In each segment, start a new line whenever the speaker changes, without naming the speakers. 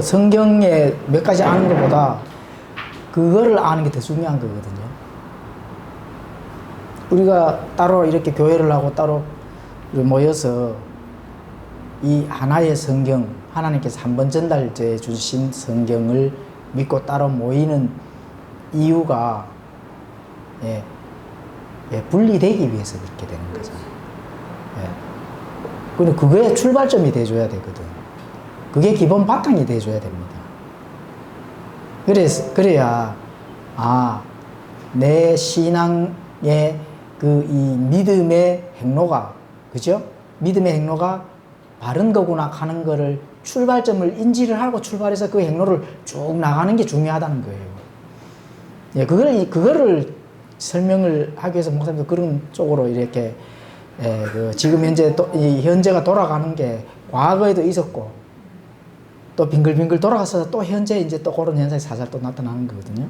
성경에 몇 가지 아는 것보다 그거를 아는 게 더 중요한 거거든요. 우리가 따로 이렇게 교회를 하고 따로 모여서 이 하나의 성경, 하나님께서 한 번 전달해 주신 성경을 믿고 따로 모이는 이유가 분리되기 위해서 그렇게 되는 거잖아요. 근데 그거의 출발점이 돼줘야 되거든. 그게 기본 바탕이 돼줘야 됩니다. 그래야, 내 신앙의 이 믿음의 행로가, 그죠? 믿음의 행로가 바른 거구나 하는 거를 출발점을 인지를 하고 출발해서 그 행로를 쭉 나가는 게 중요하다는 거예요. 그거를 설명을 하기 위해서 목사님도 그런 쪽으로 이렇게, 지금 현재가 돌아가는 게 과거에도 있었고, 또 빙글빙글 돌아가서 또 현재 이제 또 그런 현상이 살살 또 나타나는 거거든요.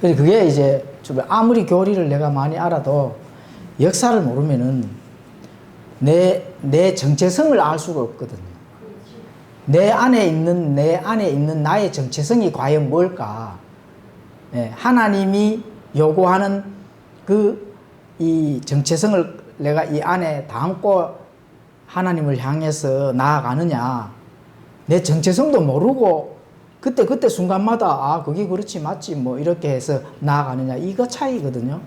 그래서 그게 이제 아무리 교리를 내가 많이 알아도 역사를 모르면은 내 정체성을 알 수가 없거든요. 내 안에 있는 나의 정체성이 과연 뭘까? 하나님이 요구하는 이 정체성을 내가 이 안에 담고 하나님을 향해서 나아가느냐? 내 정체성도 모르고 그때 순간마다 그게 그렇지 맞지 뭐 이렇게 해서 나아가느냐, 이거 차이거든요.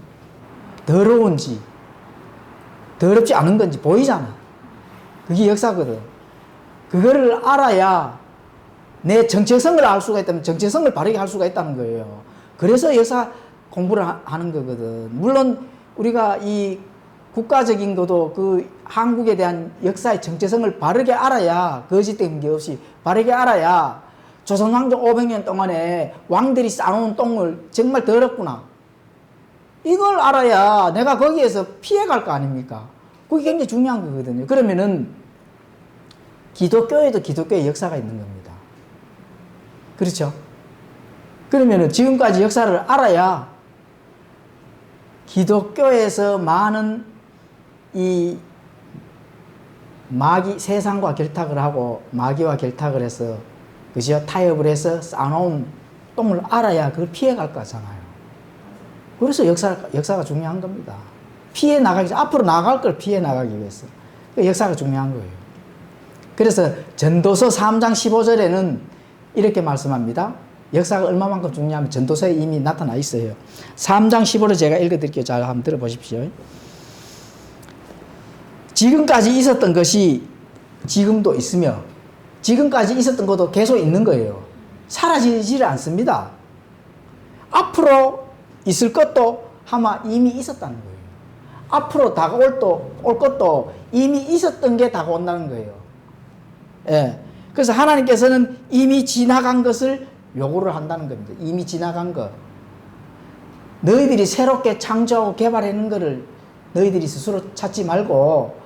더러운지 더럽지 않은 건지 보이잖아. 그게 역사거든. 그거를 알아야 내 정체성을 알 수가 있다면 정체성을 바르게 할 수가 있다는 거예요. 그래서 역사 공부를 하는 거거든. 물론 우리가 이 국가적인 것도 그 한국에 대한 역사의 정체성을 바르게 알아야, 거짓된 게 없이 바르게 알아야 조선왕조 500년 동안에 왕들이 쌓아놓은 똥을 정말 더럽구나, 이걸 알아야 내가 거기에서 피해갈 거 아닙니까? 그게 굉장히 중요한 거거든요. 그러면은 기독교에도 기독교의 역사가 있는 겁니다. 그렇죠? 그러면은 지금까지 역사를 알아야 기독교에서 많은 이 세상과 결탁을 하고 마귀와 결탁을 해서, 그죠? 타협을 해서 쌓아놓은 똥을 알아야 그걸 피해갈 거잖아요. 그래서 역사가 중요한 겁니다. 앞으로 나갈 걸 피해 나가기 위해서. 역사가 중요한 거예요. 그래서 전도서 3장 15절에는 이렇게 말씀합니다. 역사가 얼마만큼 중요하면 전도서에 이미 나타나 있어요. 3장 15절 제가 읽어드릴게요. 잘 한번 들어보십시오. 지금까지 있었던 것이 지금도 있으며 지금까지 있었던 것도 계속 있는 거예요. 사라지지를 않습니다. 앞으로 있을 것도 아마 이미 있었다는 거예요. 앞으로 올 것도 이미 있었던 게 다가온다는 거예요. 그래서 하나님께서는 이미 지나간 것을 요구를 한다는 겁니다. 이미 지나간 것. 너희들이 새롭게 창조하고 개발하는 것을 너희들이 스스로 찾지 말고,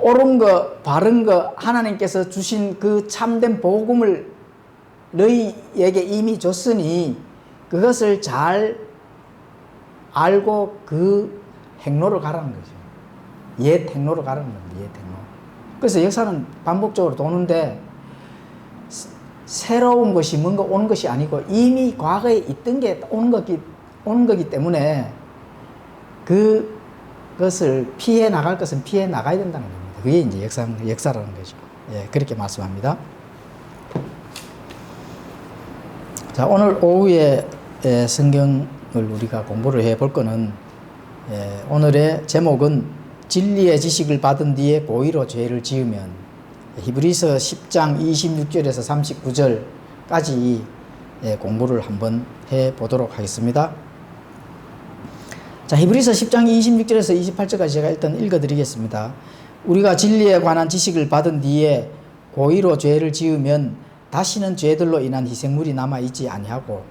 옳은 거, 바른 거, 하나님께서 주신 그 참된 복음을 너희에게 이미 줬으니 그것을 잘 알고 그 행로로 가라는 거죠. 옛 행로로 가라는 겁니다. 옛 행로. 그래서 역사는 반복적으로 도는데, 새로운 것이 뭔가 오는 것이 아니고 이미 과거에 있던 게 오는 거기 때문에 그것을 피해 나갈 것은 피해 나가야 된다는 겁니다. 그게 이제 역사라는 거죠. 그렇게 말씀합니다. 자, 오늘 오후에 성경을 우리가 공부를 해 볼 거는, 오늘의 제목은 진리의 지식을 받은 뒤에 고의로 죄를 지으면, 히브리서 10장 26절에서 39절까지 공부를 한번 해 보도록 하겠습니다. 자, 히브리서 10장 26절에서 28절까지 제가 일단 읽어 드리겠습니다. 우리가 진리에 관한 지식을 받은 뒤에 고의로 죄를 지으면 다시는 죄들로 인한 희생물이 남아있지 아니하고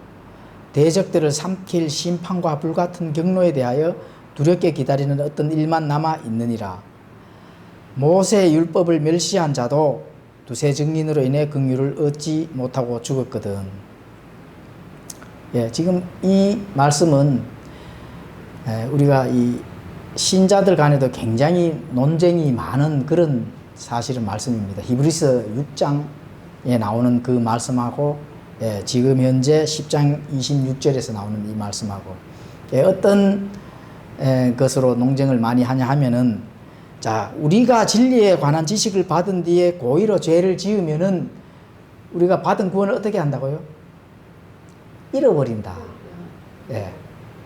대적들을 삼킬 심판과 불같은 경로에 대하여 두렵게 기다리는 어떤 일만 남아있느니라. 모세의 율법을 멸시한 자도 두세 증인으로 인해 긍휼을 얻지 못하고 죽었거든. 지금 이 말씀은 우리가 이 신자들 간에도 굉장히 논쟁이 많은 그런 사실은 말씀입니다. 히브리서 6장 나오는 그 말씀하고 지금 현재 10장 26절에서 나오는 이 말씀하고 어떤 것으로 논쟁을 많이 하냐 하면은, 자, 우리가 진리에 관한 지식을 받은 뒤에 고의로 죄를 지으면은 우리가 받은 구원을 어떻게 한다고요? 잃어버린다.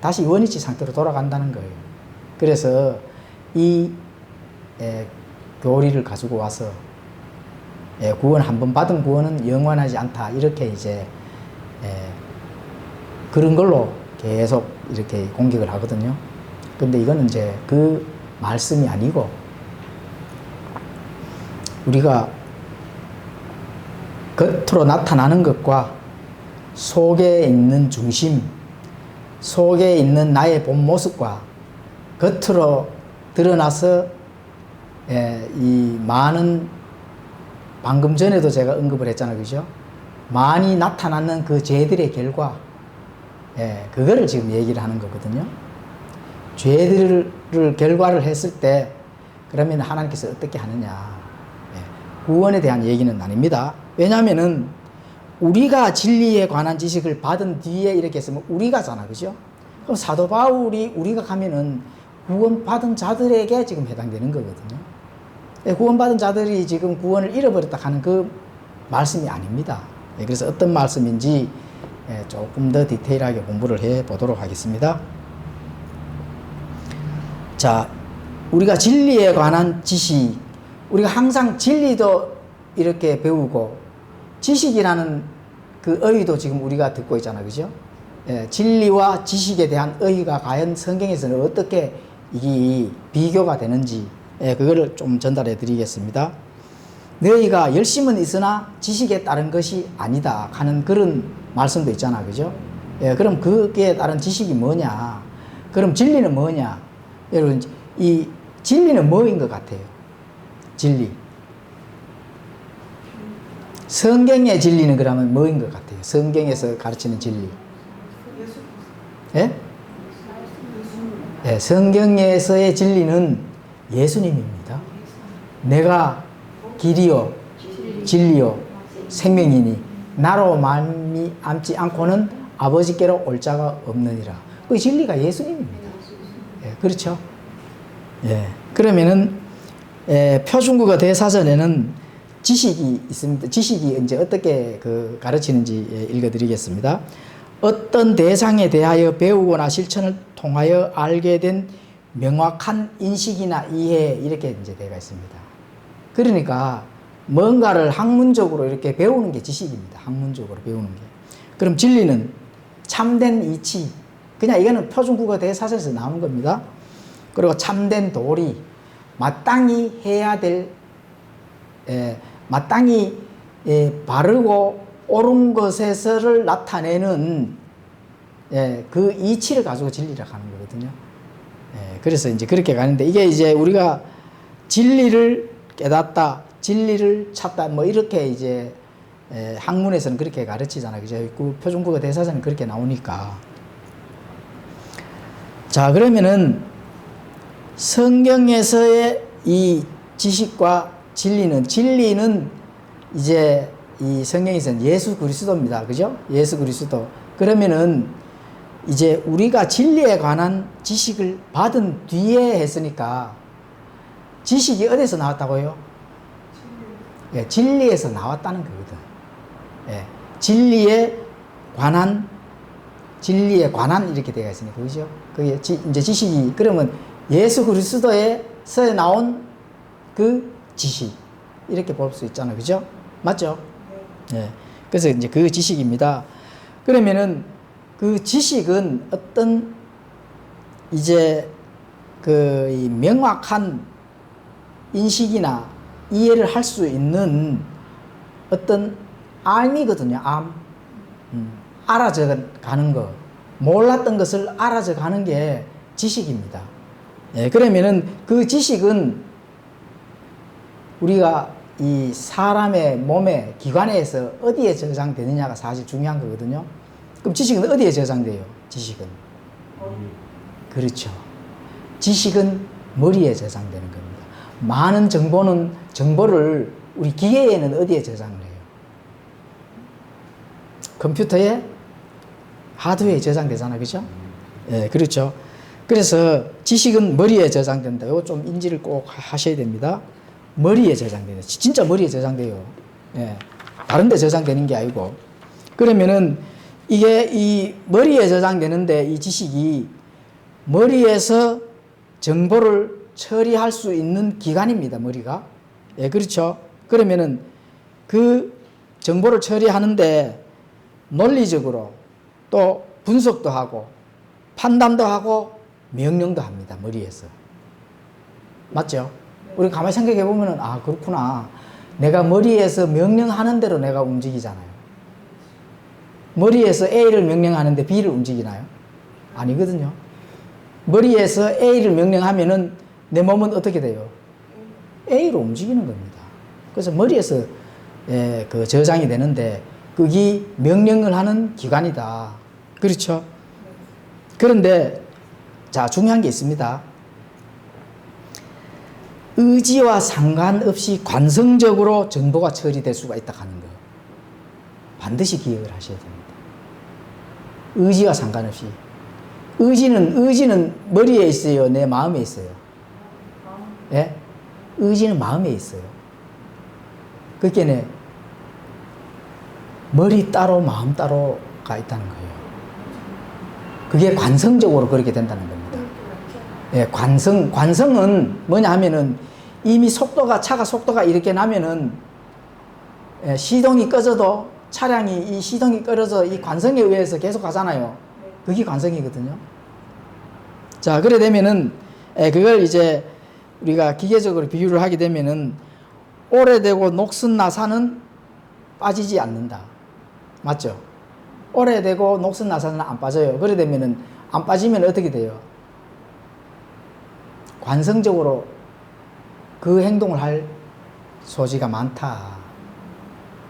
다시 원위치 상태로 돌아간다는 거예요. 그래서 이 교리를 가지고 와서 구원 한번 받은 구원은 영원하지 않다, 이렇게 이제 그런 걸로 계속 이렇게 공격을 하거든요. 근데 이거는 이제 그 말씀이 아니고, 우리가 겉으로 나타나는 것과 속에 있는 중심, 속에 있는 나의 본 모습과 겉으로 드러나서 이 많은, 방금 전에도 제가 언급을 했잖아요, 그죠? 많이 나타나는 그 죄들의 결과, 그거를 지금 얘기를 하는 거거든요. 죄들을 결과를 했을 때 그러면 하나님께서 어떻게 하느냐, 구원에 대한 얘기는 아닙니다. 왜냐하면은 우리가 진리에 관한 지식을 받은 뒤에 이렇게 했으면 우리가잖아, 그죠? 그럼 사도 바울이 우리가 가면은 구원받은 자들에게 지금 해당되는 거거든요. 구원받은 자들이 지금 구원을 잃어버렸다 하는 그 말씀이 아닙니다. 그래서 어떤 말씀인지 조금 더 디테일하게 공부를 해 보도록 하겠습니다. 자, 우리가 진리에 관한 지식, 우리가 항상 진리도 이렇게 배우고 지식이라는 그 어휘도 지금 우리가 듣고 있잖아요, 그죠? 진리와 지식에 대한 어휘가 과연 성경에서는 어떻게 이게 비교가 되는지 그거를 좀 전달해 드리겠습니다. 너희가 열심은 있으나 지식에 따른 것이 아니다 하는 그런 말씀도 있잖아, 그죠? 그럼 그게 따른 지식이 뭐냐? 그럼 진리는 뭐냐? 여러분, 이 진리는 뭐인 것 같아요? 진리. 성경의 진리는 그러면 뭐인 것 같아요? 성경에서 가르치는 진리. 성경에서의 진리는 예수님입니다. 내가 길이요 진리요 생명이니 나로 말미암지 않고는 아버지께로 올 자가 없느니라. 그 진리가 예수님입니다. 그렇죠? 그러면은 표준국어 대사전에는 지식이 있습니다. 지식이 이제 어떻게 가르치는지 읽어드리겠습니다. 어떤 대상에 대하여 배우거나 실천을 통하여 알게 된 명확한 인식이나 이해, 이렇게 이제 되어 있습니다. 그러니까 뭔가를 학문적으로 이렇게 배우는 게 지식입니다. 학문적으로 배우는 게. 그럼 진리는 참된 이치, 그냥 이거는 표준국어 대사전에서 나오는 겁니다. 그리고 참된 도리, 마땅히 해야 될, 마땅히 바르고 옳은 것에서를 나타내는 그 이치를 가지고 진리라고 하는 거거든요. 그래서 이제 그렇게 가는데, 이게 이제 우리가 진리를 깨닫다, 진리를 찾다, 뭐 이렇게 이제 학문에서는 그렇게 가르치잖아요, 그죠? 그 표준국어 대사전은 그렇게 나오니까. 자, 그러면은 성경에서의 이 지식과 진리는 이제 이 성경에서는 예수 그리스도입니다, 그죠? 예수 그리스도. 그러면은 이제 우리가 진리에 관한 지식을 받은 뒤에 했으니까, 지식이 어디서 나왔다고요? 진리에서 나왔다는 거거든. 진리에 관한 이렇게 되어 있으니까, 그죠? 그게 이제 지식이, 그러면 예수 그리스도에서 나온 그 지식, 이렇게 볼 수 있잖아요, 그죠? 맞죠? 그래서 이제 그 지식입니다. 그러면은 그 지식은 어떤 이제 이 명확한 인식이나 이해를 할 수 있는 어떤 암이거든요. 알아져 가는 거, 몰랐던 것을 알아져 가는 게 지식입니다. 그러면은 그 지식은 우리가 이 사람의 몸의 기관에서 어디에 저장되느냐가 사실 중요한 거거든요. 그럼 지식은 어디에 저장돼요? 지식은 그렇죠. 지식은 머리에 저장되는 겁니다. 많은 정보를 우리 기계에는 어디에 저장을 해요? 컴퓨터에 하드웨어에 저장되잖아. 그죠? 예, 그렇죠. 그래서 지식은 머리에 저장된다. 이거 좀 인지를 꼭 하셔야 됩니다. 머리에 저장돼요. 진짜 머리에 저장돼요. 예, 다른 데 저장되는 게 아니고. 그러면은 이게 이 머리에 저장되는데 이 지식이 머리에서 정보를 처리할 수 있는 기관입니다. 머리가. 예, 그렇죠. 그러면은 그 정보를 처리하는데 논리적으로 또 분석도 하고 판단도 하고 명령도 합니다. 머리에서. 맞죠? 우리 가만히 생각해 보면은 아, 그렇구나. 내가 머리에서 명령하는 대로 내가 움직이잖아요. 머리에서 A를 명령하는데 B를 움직이나요? 아니거든요. 머리에서 A를 명령하면은 내 몸은 어떻게 돼요? A로 움직이는 겁니다. 그래서 머리에서 그 저장이 되는데 그게 명령을 하는 기관이다. 그렇죠? 그런데 자, 중요한 게 있습니다. 의지와 상관없이 관성적으로 정보가 처리될 수가 있다 하는 거 반드시 기억을 하셔야 됩니다. 의지와 상관없이. 의지는 머리에 있어요? 내 마음에 있어요? 예? 의지는 마음에 있어요. 그러니까 머리 따로 마음 따로가 있다는 거예요. 그게 관성적으로 그렇게 된다는 겁니다. 예, 관성은 뭐냐 하면은 이미 차가 속도가 이렇게 나면은 시동이 꺼져도 차량이 이 시동이 꺼져서 이 관성에 의해서 계속 가잖아요. 그게 관성이거든요. 자, 그래 되면은 그걸 이제 우리가 기계적으로 비유를 하게 되면은 오래되고 녹슨 나사는 빠지지 않는다. 맞죠? 오래되고 녹슨 나사는 안 빠져요. 그래 되면은 안 빠지면 어떻게 돼요? 관성적으로 그 행동을 할 소지가 많다.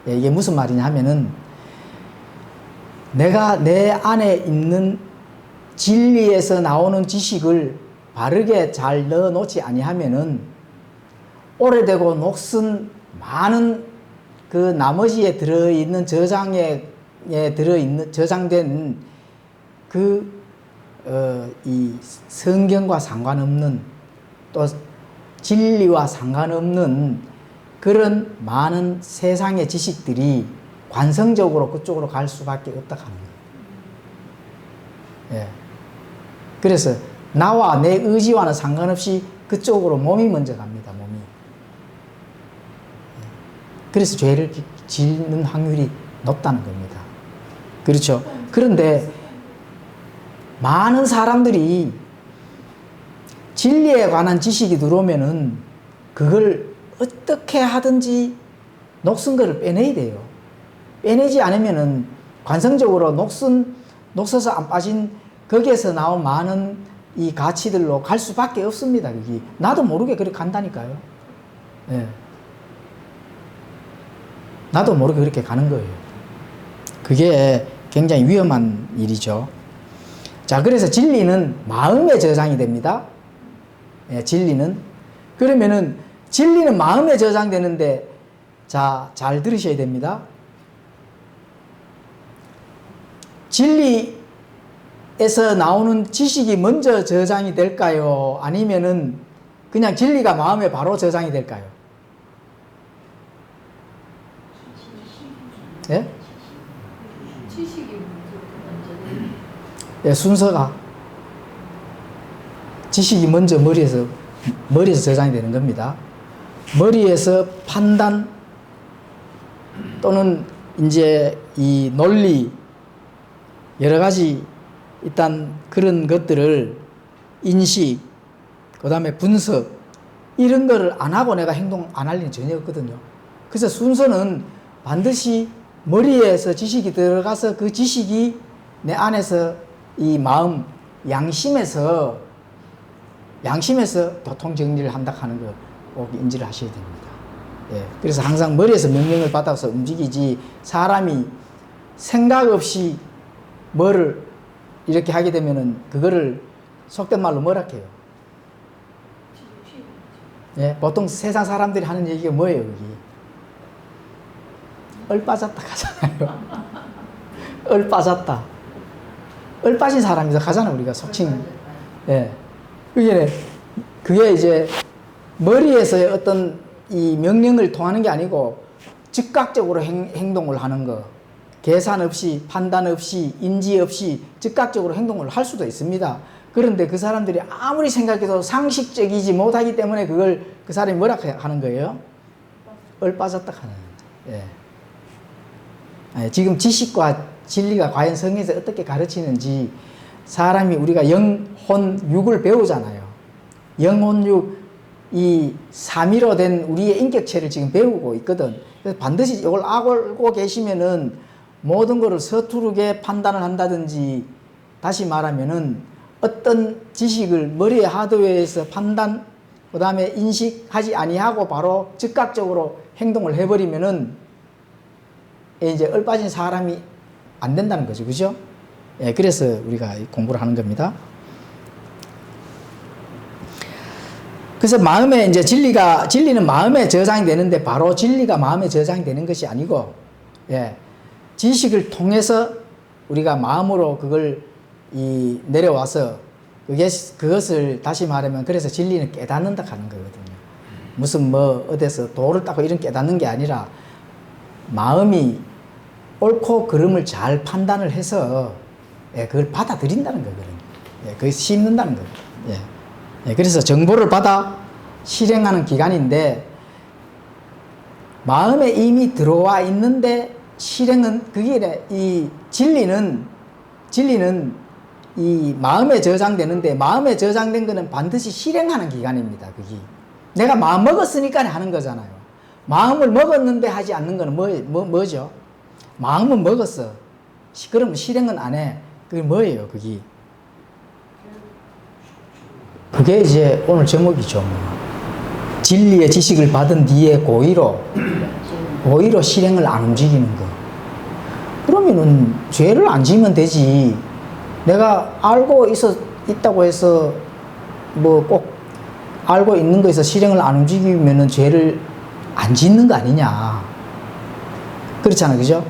예, 이게 무슨 말이냐 하면은 내가 내 안에 있는 진리에서 나오는 지식을 바르게 잘 넣어 놓지 아니하면은 오래되고 녹슨 많은 그 나머지에 들어있는 저장된 이 성경과 상관없는 또 진리와 상관없는 그런 많은 세상의 지식들이 관성적으로 그쪽으로 갈 수밖에 없다 하는 거예요. 예. 그래서 나와 내 의지와는 상관없이 그쪽으로 몸이 먼저 갑니다. 몸이. 예. 그래서 죄를 짓는 확률이 높다는 겁니다. 그렇죠. 그런데 많은 사람들이 진리에 관한 지식이 들어오면은 그걸 어떻게 하든지 녹슨 거를 빼내야 돼요. 빼내지 않으면은 관성적으로 녹서서 안 빠진 거기에서 나온 많은 이 가치들로 갈 수밖에 없습니다. 그게 나도 모르게 그렇게 간다니까요. 예. 나도 모르게 그렇게 가는 거예요. 그게 굉장히 위험한 일이죠. 자, 그래서 진리는 마음에 저장이 됩니다. 예, 진리는. 그러면은 진리는 마음에 저장되는데, 자, 잘 들으셔야 됩니다. 진리에서 나오는 지식이 먼저 저장이 될까요? 아니면은 그냥 진리가 마음에 바로 저장이 될까요? 예? 예, 순서가 지식이 먼저 머리에서 저장이 되는 겁니다. 머리에서 판단 또는 이제 이 논리 여러 가지 일단 그런 것들을 인식 그 다음에 분석 이런 거를 안 하고 내가 행동 안 할 일은 전혀 없거든요. 그래서 순서는 반드시 머리에서 지식이 들어가서 그 지식이 내 안에서 이 마음 양심에서 교통 정리를 한다 하는 거 꼭 인지를 하셔야 됩니다. 예, 그래서 항상 머리에서 명령을 받아서 움직이지 사람이 생각 없이 뭐를 이렇게 하게 되면은 그거를 속된 말로 뭐라 해요? 예, 보통 세상 사람들이 하는 얘기가 뭐예요? 여기 얼 빠졌다 하잖아요. 얼 빠졌다. 얼 빠진 사람이다 가잖아 우리가 속칭. 예. 그게 이제 머리에서의 어떤 이 명령을 통하는 게 아니고 즉각적으로 행동을 하는 거. 계산 없이, 판단 없이, 인지 없이 즉각적으로 행동을 할 수도 있습니다. 그런데 그 사람들이 아무리 생각해도 상식적이지 못하기 때문에 그걸 그 사람이 뭐라 하는 거예요? 얼 빠졌다 하는 거예요. 예. 지금 지식과 진리가 과연 성에서 어떻게 가르치는지 사람이 우리가 영혼육을 배우잖아요. 영혼육, 이 삼위로 된 우리의 인격체를 지금 배우고 있거든. 그래서 반드시 이걸 알고 계시면은 모든 것을 서투르게 판단을 한다든지, 다시 말하면은 어떤 지식을 머리의 하드웨어에서 판단, 그 다음에 인식하지 아니하고 바로 즉각적으로 행동을 해버리면은 이제 얼빠진 사람이 안 된다는 거죠. 그죠? 예, 그래서 우리가 공부를 하는 겁니다. 그래서 마음에 이제 진리는 마음에 저장이 되는데 바로 진리가 마음에 저장이 되는 것이 아니고, 예, 지식을 통해서 우리가 마음으로 그걸 내려와서 그것을 다시 말하면 그래서 진리는 깨닫는다 하는 거거든요. 무슨 뭐 어디서 도를 닦고 이런 깨닫는 게 아니라 마음이 옳고 그름을 잘 판단을 해서, 예, 그걸 받아들인다는 거거든요. 예, 그걸 심는다는 거예요. 예. 예, 그래서 정보를 받아 실행하는 기간인데 마음에 이미 들어와 있는데 실행은 그게 이 진리는 이 마음에 저장되는데 마음에 저장된 거는 반드시 실행하는 기간입니다. 그게 내가 마음 먹었으니까 하는 거잖아요. 마음을 먹었는데 하지 않는 거는 뭐죠? 마음은 먹었어. 그러면 실행은 안 해. 그게 뭐예요? 그게 이제 오늘 제목이죠. 진리의 지식을 받은 뒤에 고의로 실행을 안 움직이는 거. 그러면은 죄를 안 지으면 되지. 내가 알고 있다고 해서 뭐 꼭 알고 있는 거에서 실행을 안 움직이면은 죄를 안 짓는 거 아니냐. 그렇잖아요. 그죠?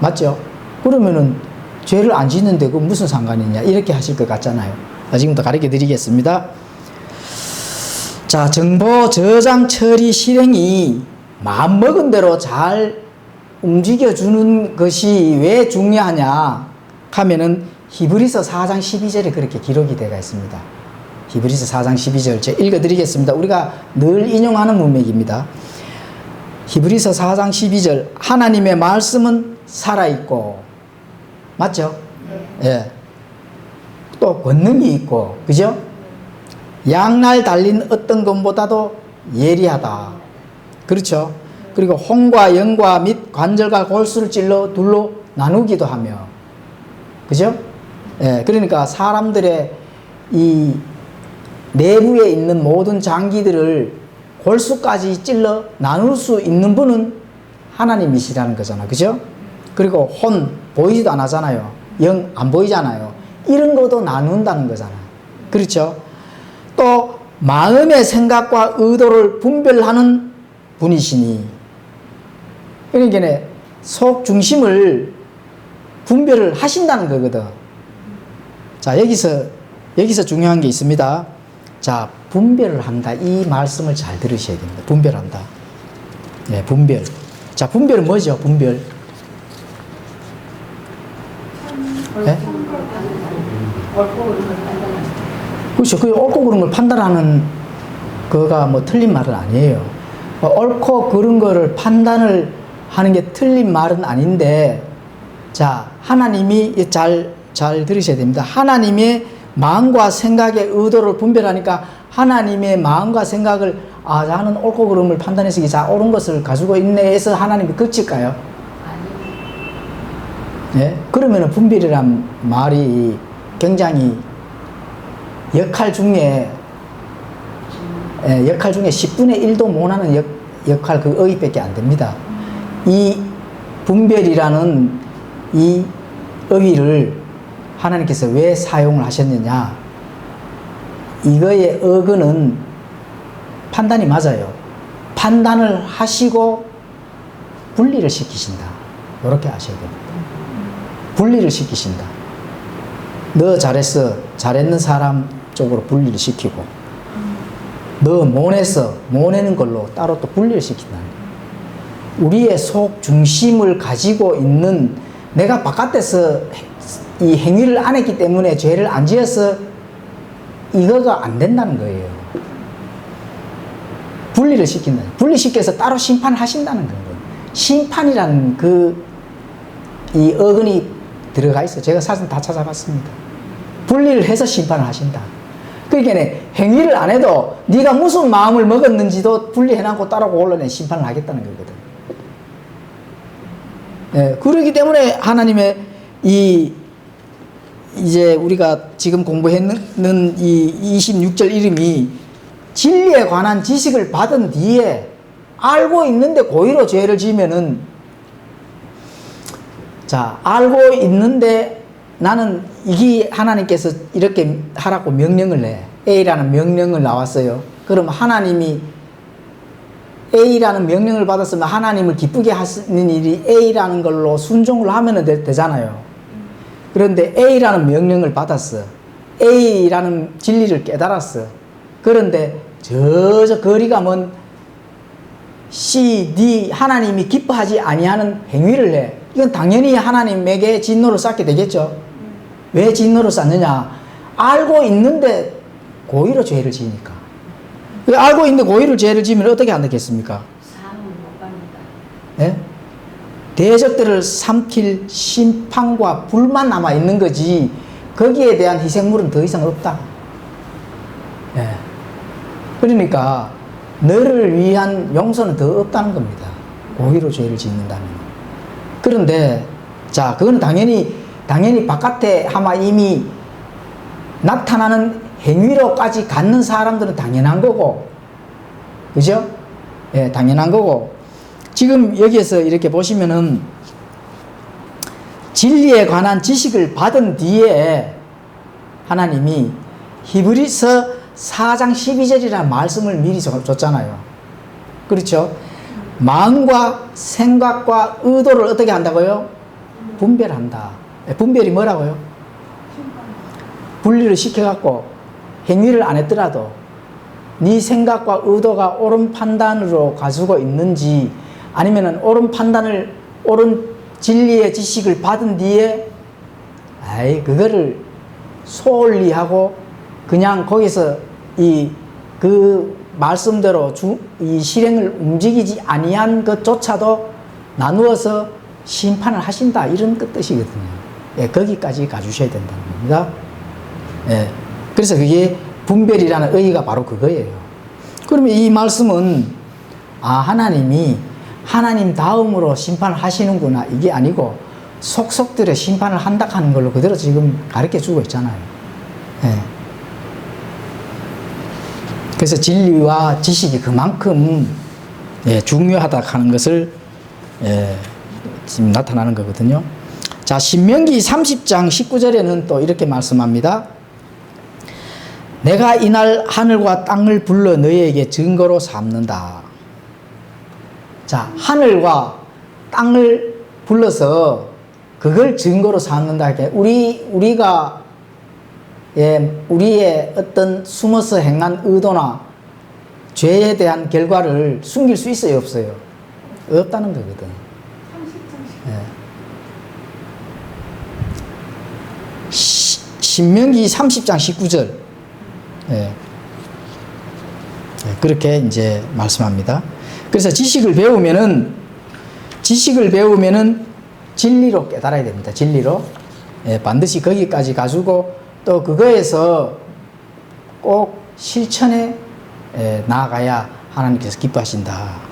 맞죠? 그러면은 죄를 안 짓는데 그 무슨 상관이냐. 이렇게 하실 것 같잖아요. 지금부터 가르쳐 드리겠습니다. 자, 정보 저장 처리 실행이 마음 먹은 대로 잘 움직여주는 것이 왜 중요하냐 하면은 히브리서 4장 12절에 그렇게 기록이 되어 있습니다. 히브리서 4장 12절 제가 읽어드리겠습니다. 우리가 늘 인용하는 문맥입니다. 히브리서 4장 12절 하나님의 말씀은 살아있고, 맞죠? 예. 또 권능이 있고, 그죠? 양날 달린 어떤 것보다도 예리하다. 그렇죠? 그리고 혼과 영과 및 관절과 골수를 찔러 둘로 나누기도 하며, 그죠? 예, 그러니까 사람들의 이 내부에 있는 모든 장기들을 골수까지 찔러 나눌 수 있는 분은 하나님이시라는 거잖아. 그죠? 그리고 혼 보이지도 안 하잖아요. 영 안 보이잖아요. 이런 것도 나눈다는 거잖아. 그렇죠? 또 마음의 생각과 의도를 분별하는 분이시니, 그러니까 속 중심을 분별을 하신다는 거거든. 자, 여기서 중요한 게 있습니다. 자, 분별을 한다. 이 말씀을 잘 들으셔야 됩니다. 분별한다. 네, 분별. 자, 분별은 뭐죠? 분별. 네? 그렇죠. 그 옳고 그른 걸 판단하는 거가 뭐 틀린 말은 아니에요. 옳고 그른 거를 판단을 하는 게 틀린 말은 아닌데, 자, 하나님이 잘 들으셔야 됩니다. 하나님의 마음과 생각의 의도를 분별하니까 하나님의 마음과 생각을 나는 옳고 그름을 판단해서 자, 옳은 것을 가지고 있네 해서 하나님이 그칠까요? 예? 그러면은 분별이란 말이 굉장히 역할 중에 10분의 1도 못하는 역할 그 어휘밖에 안 됩니다. 이 분별이라는 이 어휘를 하나님께서 왜 사용을 하셨느냐? 이거의 어근은 판단이 맞아요. 판단을 하시고 분리를 시키신다. 이렇게 아셔야 됩니다. 분리를 시키신다. 너 잘했어. 잘했는 사람 쪽으로 분리를 시키고, 너 못했어. 못내는 걸로 따로 또 분리를 시킨다. 우리의 속 중심을 가지고 있는, 내가 바깥에서 이 행위를 안 했기 때문에 죄를 안 지어서 이거가 안 된다는 거예요. 분리를 시킨다. 분리시켜서 따로 심판을 하신다는 거예요. 심판이라는 이 어근이 들어가 있어요. 제가 사실 다 찾아봤습니다. 분리를 해서 심판을 하신다. 그러니까 행위를 안 해도 네가 무슨 마음을 먹었는지도 분리해놓고 따로 그걸로 심판을 하겠다는 거거든. 예, 그렇기 때문에 하나님의 이제 우리가 지금 공부했는 이 26절 이름이 진리에 관한 지식을 받은 뒤에 알고 있는데 고의로 죄를 지으면은, 자, 알고 있는데 나는 이게 하나님께서 이렇게 하라고 명령을 내. A라는 명령을 나왔어요. 그럼 하나님이 A라는 명령을 받았으면 하나님을 기쁘게 하시는 일이 A라는 걸로 순종을 하면 되잖아요. 그런데 A라는 명령을 받았어. A라는 진리를 깨달았어. 그런데 저 거리가 먼 C, D, 하나님이 기뻐하지 아니하는 행위를 해. 이건 당연히 하나님에게 진노를 쌓게 되겠죠. 왜 진노를 쌓느냐? 알고 있는데 고의로 죄를 지으니까. 알고 있는데 고의로 죄를 지으면 어떻게 안 되겠습니까?
사함을 못 받는다.
예? 대적들을 삼킬 심판과 불만 남아 있는 거지, 거기에 대한 희생물은 더 이상 없다. 예. 그러니까 너를 위한 용서는 더 없다는 겁니다. 고의로 죄를 짓는다면. 그런데 자, 그건 당연히 바깥에 아마 이미 나타나는 행위로까지 갖는 사람들은 당연한 거고, 그죠? 예, 당연한 거고, 지금 여기에서 이렇게 보시면은 진리에 관한 지식을 받은 뒤에 하나님이 히브리서 4장 12절이라는 말씀을 미리 줬잖아요. 그렇죠? 마음과 생각과 의도를 어떻게 한다고요? 분별한다. 분별이 뭐라고요? 분리를 시켜갖고 행위를 안 했더라도 네 생각과 의도가 옳은 판단으로 가지고 있는지, 아니면은 옳은 판단을, 옳은 진리의 지식을 받은 뒤에 그거를 소홀히 하고 그냥 거기서 그 말씀대로 이 실행을 움직이지 아니한 것조차도 나누어서 심판을 하신다, 이런 뜻이거든요. 예, 거기까지 가주셔야 된다는 겁니다. 예, 그래서 그게 분별이라는 의의가 바로 그거예요. 그러면 이 말씀은 하나님이 하나님 다음으로 심판을 하시는구나, 이게 아니고 속속들의 심판을 한다 하는 걸로 그대로 지금 가르쳐 주고 있잖아요. 예. 그래서 진리와 지식이 그만큼 중요하다 하는 것을 지금 나타나는 거거든요. 자, 신명기 30장 19절에는 또 이렇게 말씀합니다. 내가 이날 하늘과 땅을 불러 너희에게 증거로 삼는다. 자, 하늘과 땅을 불러서 그걸 증거로 삼는다. 우리가 우리의 어떤 숨어서 행한 의도나 죄에 대한 결과를 숨길 수 있어요, 없어요? 없다는 거거든. 신명기 30장 19절. 그렇게 이제 말씀합니다. 그래서 지식을 배우면은 진리로 깨달아야 됩니다. 진리로. 반드시 거기까지 가지고 또 그거에서 꼭 실천에 나아가야 하나님께서 기뻐하신다.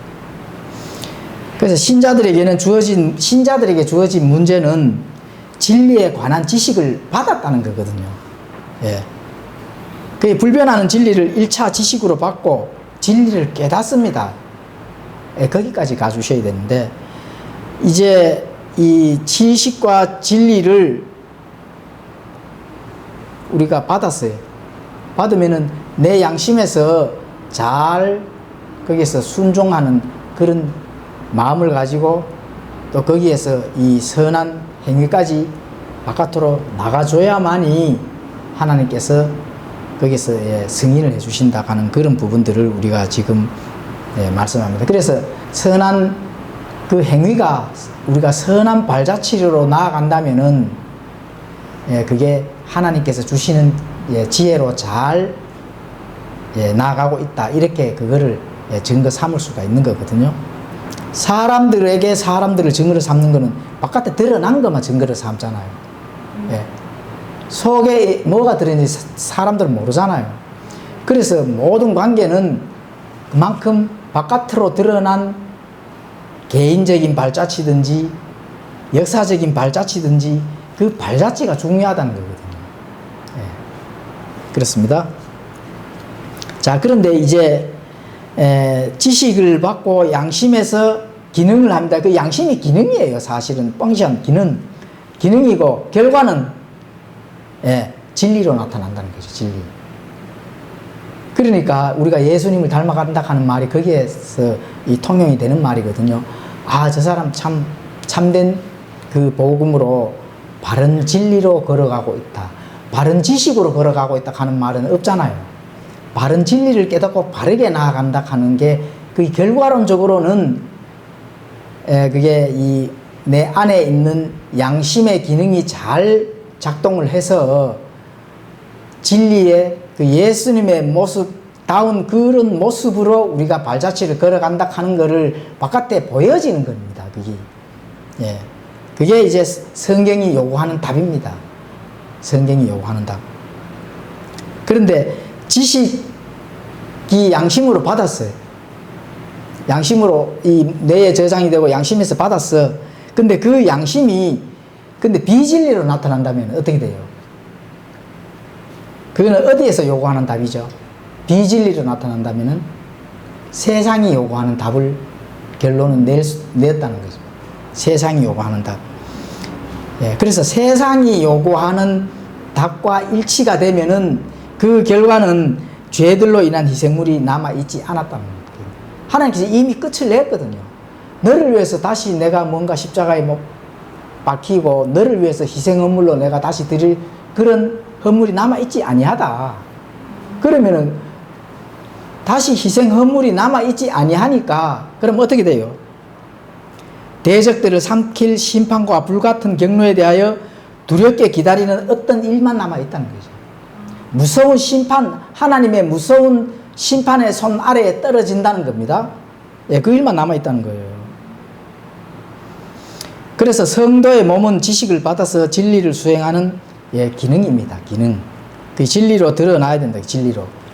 그래서 신자들에게 주어진 문제는 진리에 관한 지식을 받았다는 거거든요. 그 불변하는 진리를 1차 지식으로 받고 진리를 깨닫습니다. 거기까지 가주셔야 되는데, 이제 이 지식과 진리를 우리가 받았어요. 받으면은 내 양심에서 잘 거기에서 순종하는 그런 마음을 가지고 또 거기에서 이 선한 행위까지 바깥으로 나가줘야만이 하나님께서 거기서 승인을 해주신다 하는 그런 부분들을 우리가 지금 말씀합니다. 그래서 선한 그 행위가 우리가 선한 발자취로 나아간다면은 그게 하나님께서 주시는 지혜로 잘 나아가고 있다, 이렇게 그거를 증거 삼을 수가 있는 거거든요. 사람들에게 사람들을 증거로 삼는 거는 바깥에 드러난 것만 증거를 삼잖아요. 속에 뭐가 들어있는지 사람들은 모르잖아요. 그래서 모든 관계는 그만큼 바깥으로 드러난 개인적인 발자취든지 역사적인 발자취든지 그 발자취가 중요하다는 거거든요. 그렇습니다. 자, 그런데 이제 지식을 받고 양심에서 기능을 합니다. 그 양심이 기능이에요. 사실은 펑션, 기능이고 결과는 진리로 나타난다는 거죠. 진리. 그러니까 우리가 예수님을 닮아간다 하는 말이 거기에서 이 통용이 되는 말이거든요. 아, 저 사람 참된 그 복음으로 바른 진리로 걸어가고 있다, 바른 지식으로 걸어가고 있다 하는 말은 없잖아요. 바른 진리를 깨닫고 바르게 나아간다 하는 게 그 결과론적으로는 그게 이 내 안에 있는 양심의 기능이 잘 작동을 해서 진리의 그 예수님의 모습다운 그런 모습으로 우리가 발자취를 걸어간다 하는 것을 바깥에 보여지는 겁니다. 그게 이제 성경이 요구하는 답입니다. 성경이 요구하는 답. 그런데 지식이 양심으로 받았어요. 양심으로 이 뇌에 저장이 되고 양심에서 받았어. 근데 그 양심이 비진리로 나타난다면 어떻게 돼요? 그거는 어디에서 요구하는 답이죠? 비진리로 나타난다면은 세상이 요구하는 답을 결론은 냈다는 거죠. 세상이 요구하는 답. 그래서 세상이 요구하는 답과 일치가 되면은 그 결과는 죄들로 인한 희생물이 남아있지 않았다는 거예요. 하나님께서 이미 끝을 냈거든요. 너를 위해서 다시 내가 뭔가 십자가에 박히고 너를 위해서 희생 헌물로 내가 다시 드릴 그런 헌물이 남아있지 아니하다. 그러면은 다시 희생 헌물이 남아있지 아니하니까 그럼 어떻게 돼요? 대적들을 삼킬 심판과 불같은 경로에 대하여 두렵게 기다리는 어떤 일만 남아있다는 거죠. 무서운 심판, 하나님의 무서운 심판의 손 아래에 떨어진다는 겁니다. 그 일만 남아있다는 거예요. 그래서 성도의 몸은 지식을 받아서 진리를 수행하는 기능입니다. 기능. 그 진리로 드러나야 된다.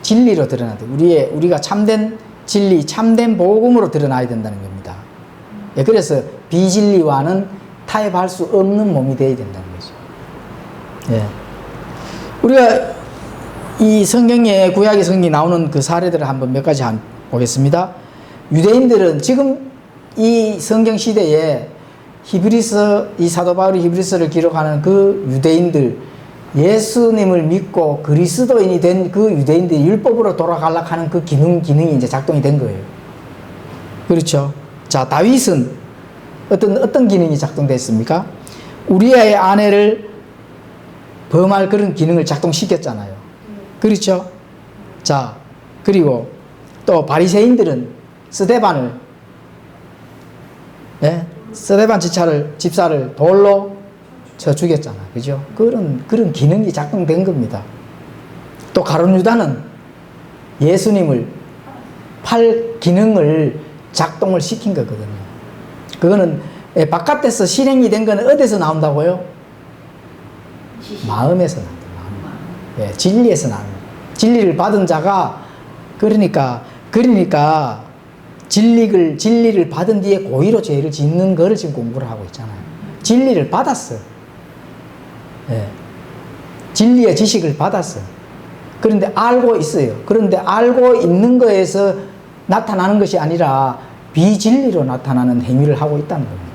진리로 드러나야 돼. 우리가 참된 진리, 참된 복음으로 드러나야 된다는 겁니다. 그래서 비진리와는 타협할 수 없는 몸이 되어야 된다는 거죠. 우리가 이 성경에 구약의 성경이 나오는 그 사례들을 한번 몇 가지 보겠습니다. 유대인들은 지금 이 성경 시대에 히브리서, 이 사도 바울이 히브리서를 기록하는 그 유대인들, 예수님을 믿고 그리스도인이 된 그 유대인들이 율법으로 돌아가려고 하는 그 기능이 이제 작동이 된 거예요. 그렇죠? 자, 다윗은 어떤 기능이 작동됐습니까? 우리의 아내를 범할 그런 기능을 작동시켰잖아요. 그렇죠? 자, 그리고 또 바리새인들은 스데반을, 스데반 집사를 돌로 쳐 죽였잖아. 그죠? 그런 기능이 작동된 겁니다. 또 가룟 유다는 예수님을 팔 기능을 작동을 시킨 거거든요. 그거는 바깥에서 실행이 된 거는 어디서 나온다고요? 마음에서 나온다. 진리에서 나온다. 진리를 받은 자가 그러니까 진리를 받은 뒤에 고의로 죄를 짓는 거를 지금 공부를 하고 있잖아요. 진리를 받았어. 진리의 지식을 받았어. 그런데 알고 있어요. 그런데 알고 있는 거에서 나타나는 것이 아니라 비진리로 나타나는 행위를 하고 있다는 겁니다.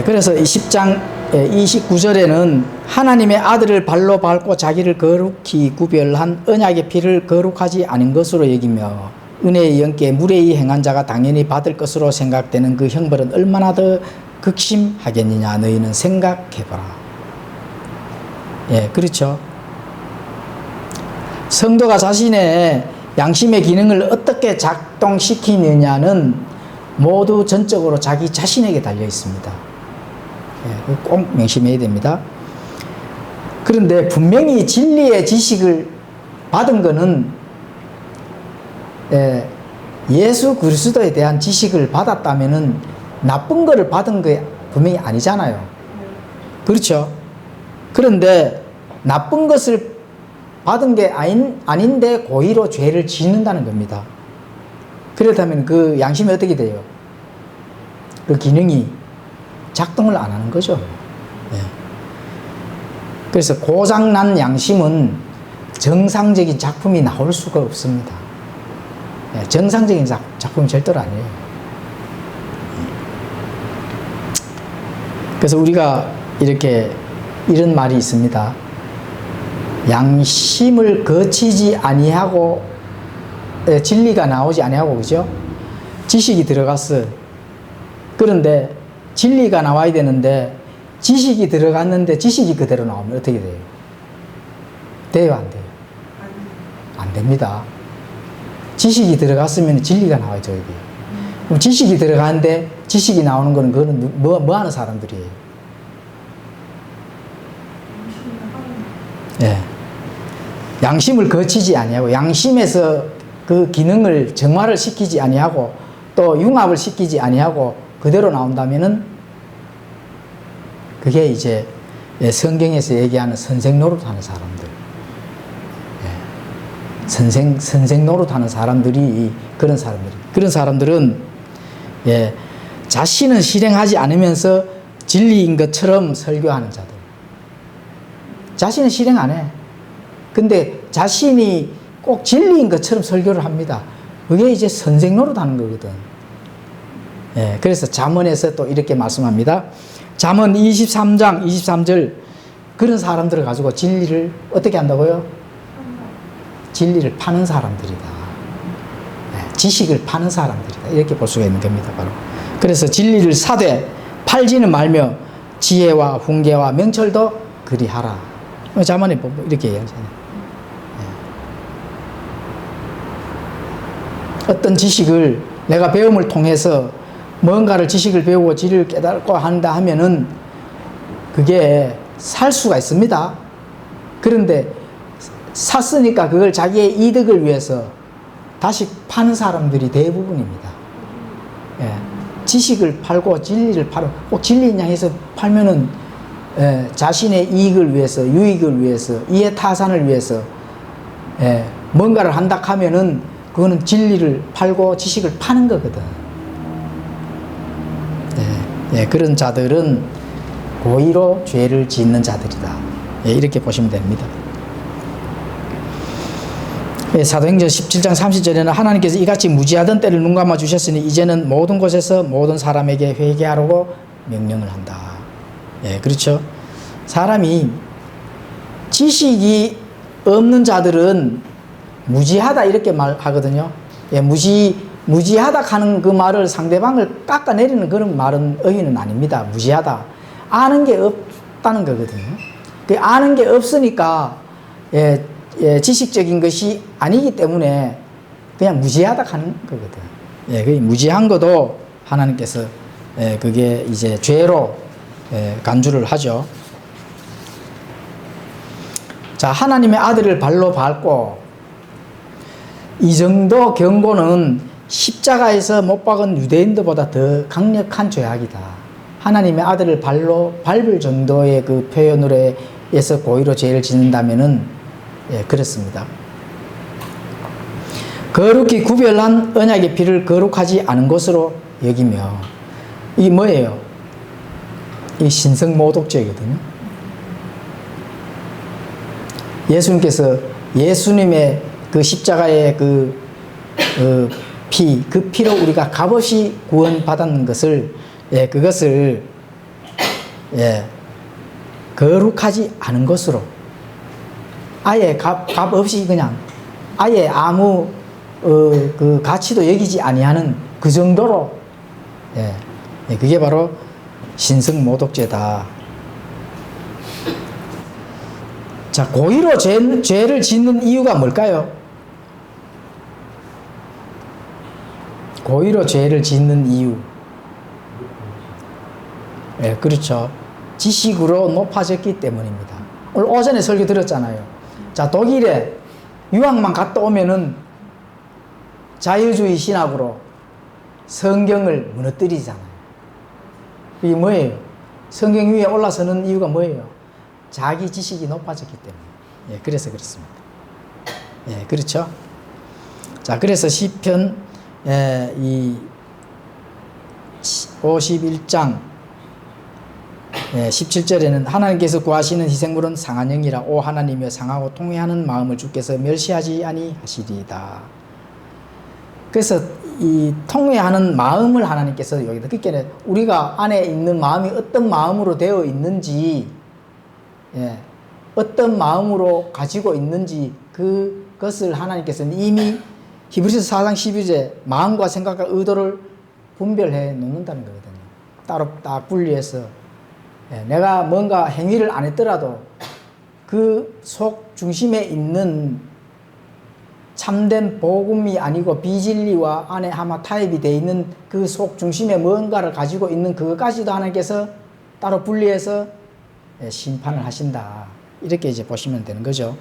그래서 10장 29절에는 하나님의 아들을 발로 밟고 자기를 거룩히 구별한 언약의 피를 거룩하지 않은 것으로 여기며 은혜의 영께 무례히 행한 자가 당연히 받을 것으로 생각되는 그 형벌은 얼마나 더 극심하겠느냐 너희는 생각해보라. 예, 그렇죠. 성도가 자신의 양심의 기능을 어떻게 작동시키느냐는 모두 전적으로 자기 자신에게 달려 있습니다. 예, 꼭 명심해야 됩니다. 그런데 분명히 진리의 지식을 받은 것은 예수 그리스도에 대한 지식을 받았다면은 나쁜 거를 받은 게 분명히 아니잖아요. 그렇죠? 그런데 나쁜 것을 받은 게 아닌데 고의로 죄를 짓는다는 겁니다. 그렇다면 그 양심이 어떻게 돼요? 그 기능이 작동을 안 하는 거죠. 예. 그래서 고장난 양심은 정상적인 작품이 나올 수가 없습니다. 예, 정상적인 작품이 절대로 아니에요. 그래서 우리가 이런 말이 있습니다. 양심을 거치지 아니하고 진리가 나오지 아니하고, 그죠? 지식이 들어갔어. 그런데 진리가 나와야 되는데 지식이 들어갔는데 지식이 그대로 나오면 어떻게 돼요? 돼요, 안 돼요? 안 됩니다. 지식이 들어갔으면 진리가 나와야 돼요. 그럼 지식이 들어가는데 지식이 나오는 거는 그거는 뭐 하는 사람들이에요? 예. 양심을 거치지 아니하고 양심에서 그 기능을 정화를 시키지 아니하고 또 융합을 시키지 아니하고 그대로 나온다면은 그게 이제 성경에서 얘기하는 선생 노릇하는 사람들, 선생 노릇하는 사람들이 그런 사람들은 자신은 실행하지 않으면서 진리인 것처럼 설교하는 자들. 자신은 실행 안 해. 근데 자신이 꼭 진리인 것처럼 설교를 합니다. 그게 이제 선생 노릇하는 거거든. 그래서 잠언에서 또 이렇게 말씀합니다. 잠언 23장 23절, 그런 사람들을 가지고 진리를 어떻게 한다고요? 진리를 파는 사람들이다. 지식을 파는 사람들이다. 이렇게 볼 수가 있는 겁니다. 바로. 그래서 진리를 사되 팔지는 말며 지혜와 훈계와 명철도 그리하라. 잠언에 보면 이렇게 얘기하잖아요. 어떤 지식을 내가 배움을 통해서 뭔가를 지식을 배우고 진리를 깨닫고 한다 하면은 그게 살 수가 있습니다. 그런데 샀으니까 그걸 자기의 이득을 위해서 다시 파는 사람들이 대부분입니다. 지식을 팔고 진리를 팔고 꼭 진리냐 해서 팔면은 자신의 이익을 위해서, 유익을 위해서, 이해타산을 위해서 뭔가를 한다 하면은 그거는 진리를 팔고 지식을 파는 거거든. 그런 자들은 고의로 죄를 짓는 자들이다. 이렇게 보시면 됩니다. 사도행전 17장 30절에는 하나님께서 이같이 무지하던 때를 눈감아 주셨으니 이제는 모든 곳에서 모든 사람에게 회개하라고 명령을 한다. 그렇죠. 사람이 지식이 없는 자들은 무지하다 이렇게 말하거든요. 무지하다 하는 그 말을 상대방을 깎아내리는 그런 말은 어휘는 아닙니다. 무지하다. 아는 게 없다는 거거든요. 그 아는 게 없으니까 지식적인 것이 아니기 때문에 그냥 무지하다 하는 거거든. 그 무지한 것도 하나님께서 그게 이제 죄로 간주를 하죠. 자, 하나님의 아들을 발로 밟고, 이 정도 경고는 십자가에서 못 박은 유대인들보다 더 강력한 죄악이다. 하나님의 아들을 발로 밟을 정도의 그 표현으로 해서 고의로 죄를 짓는다면은 그렇습니다. 거룩히 구별한 언약의 피를 거룩하지 않은 것으로 여기며, 이게 뭐예요? 이 신성모독죄거든요. 예수님께서 예수님의 그 십자가의 그 피로 우리가 값없이 구원받았는 것을, 그것을, 거룩하지 않은 것으로, 아예 값 없이 그냥, 아예 아무 그 가치도 여기지 아니하는 그 정도로, 예, 그게 바로 신성모독죄다. 자, 고의로 죄를 짓는 이유가 뭘까요? 고의로 죄를 짓는 이유. 예, 그렇죠. 지식으로 높아졌기 때문입니다. 오늘 오전에 설교 들었잖아요. 자, 독일에 유학만 갔다 오면은 자유주의 신학으로 성경을 무너뜨리잖아요. 이게 뭐예요? 성경 위에 올라서는 이유가 뭐예요? 자기 지식이 높아졌기 때문에. 예, 그래서 그렇습니다. 예, 그렇죠. 자, 그래서 시편 이 51장 17절에는 하나님께서 구하시는 희생물은 상한 영이라 오 하나님이여 상하고 통회하는 마음을 주께서 멸시하지 아니하시리이다. 그래서 이 통회하는 마음을 하나님께서 여기다, 그러니까 우리가 안에 있는 마음이 어떤 마음으로 되어 있는지, 예, 어떤 마음으로 가지고 있는지 그것을 하나님께서는 이미 히브리서 4장 12절 마음과 생각과 의도를 분별해 놓는다는 거거든요. 따로 딱 분리해서, 예, 내가 뭔가 행위를 안 했더라도 그 속 중심에 있는 참된 복음이 아니고 비진리와 안에 아마 타입이 되어 있는 그 속 중심에 뭔가를 가지고 있는 그것까지도 하나님께서 따로 분리해서, 예, 심판을 하신다. 이렇게 이제 보시면 되는 거죠.